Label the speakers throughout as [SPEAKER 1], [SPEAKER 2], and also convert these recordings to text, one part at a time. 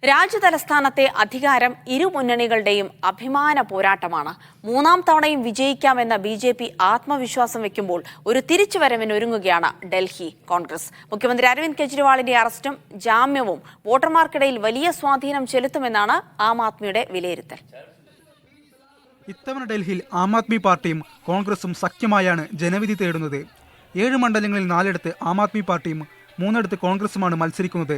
[SPEAKER 1] രാജ്യതലസ്ഥാനത്തെ അധികാരം ഇരുമുന്നണികളുടെയും അഭിമാന പോരാട്ടമാണ്. മൂന്നാം തവണയും വിജയിക്കാമെന്ന ബി.ജെ.പി. ആത്മവിശ്വാസം വയ്ക്കുമ്പോൾ ഒരു തിരിച്ചുവരവിനൊരുങ്ങുകയാണ് ഡൽഹി കോൺഗ്രസ്. മുഖ്യമന്ത്രി അരവിന്ദ് കെജ്രിവാളിന്റെ അറസ്റ്റും ജാമ്യവും വോട്ടർമാർക്കിടയിൽ വലിയ സ്വാധീനം ചെലുത്തുമെന്നാണ് ആം ആദ്മിയുടെ വിലയിരുത്തൽ.
[SPEAKER 2] ഇത്തവണ ഡൽഹിയിൽ ആം ആദ്മി പാർട്ടിയും കോൺഗ്രസും സഖ്യമായാണ് ജനവിധി തേടുന്നത്. 7 മണ്ഡലങ്ങളിൽ 4 ആം ആദ്മി പാർട്ടിയും 3 കോൺഗ്രസുമാണ് മത്സരിക്കുന്നത്.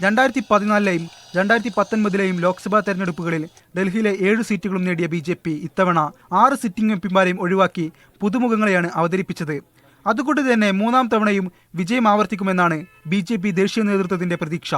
[SPEAKER 2] 2014 2019 ലോക്സഭാ തെരഞ്ഞെടുപ്പുകളിൽ ഡൽഹിയിലെ 7 സീറ്റുകളും നേടിയ ബി.ജെ.പി. ഇത്തവണ 6 സിറ്റിംഗ് എംപിമാരെയും ഒഴിവാക്കി പുതുമുഖങ്ങളെയാണ് അവതരിപ്പിച്ചത്. അതുകൊണ്ട് തന്നെ മൂന്നാം തവണയും വിജയം ആവർത്തിക്കുമെന്നാണ് ബി.ജെ.പി. ദേശീയ നേതൃത്വത്തിന്റെ പ്രതീക്ഷ.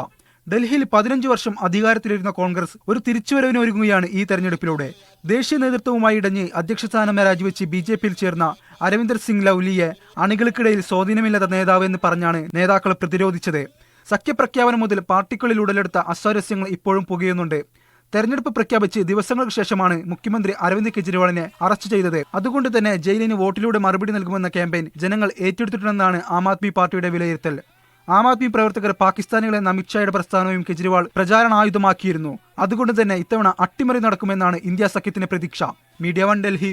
[SPEAKER 2] ഡൽഹിയിൽ 15 വർഷം അധികാരത്തിലിരുന്ന കോൺഗ്രസ് ഒരു തിരിച്ചുവരവിനൊരുങ്ങുകയാണ് ഈ തെരഞ്ഞെടുപ്പിലൂടെ. ദേശീയ നേതൃത്വവുമായി ഇടഞ്ഞ് അധ്യക്ഷസ്ഥാനം രാജിവെച്ച് ബി.ജെ.പിയിൽ ചേർന്ന അരവിന്ദർ സിംഗ് ലൗലിയെ അണികൾക്കിടയിൽ സ്വാധീനമില്ലാത്ത നേതാവ് എന്ന് പറഞ്ഞാണ് നേതാക്കൾ പ്രതിരോധിച്ചത്. സഖ്യപ്രഖ്യാപനം മുതൽ പാർട്ടിക്കുള്ളിൽ ഉടലെടുത്ത അസ്വാരസ്യങ്ങൾ ഇപ്പോഴും പുകയുന്നുണ്ട്. തെരഞ്ഞെടുപ്പ് പ്രഖ്യാപിച്ച് ദിവസങ്ങൾക്ക് ശേഷമാണ് മുഖ്യമന്ത്രി അരവിന്ദ് കെജ്രിവാളിനെ അറസ്റ്റ് ചെയ്തത്. അതുകൊണ്ട് തന്നെ ജയിലിന് വോട്ടിലൂടെ മറുപടി നൽകുമെന്ന ക്യാമ്പയിൻ ജനങ്ങൾ ഏറ്റെടുത്തിട്ടുണ്ടെന്നാണ് ആം ആദ്മി പാർട്ടിയുടെ വിലയിരുത്തൽ. ആം ആദ്മി പ്രവർത്തകർ പാകിസ്ഥാനികളെന്ന അമിത്ഷായുടെ പ്രസ്ഥാനവും കെജ്രിവാൾ പ്രചാരണായുധമാക്കിയിരുന്നു. അതുകൊണ്ട് തന്നെ ഇത്തവണ അട്ടിമറി നടക്കുമെന്നാണ് ഇന്ത്യ സഖ്യത്തിന്റെ പ്രതീക്ഷ. മീഡിയ 1 ഡൽഹി.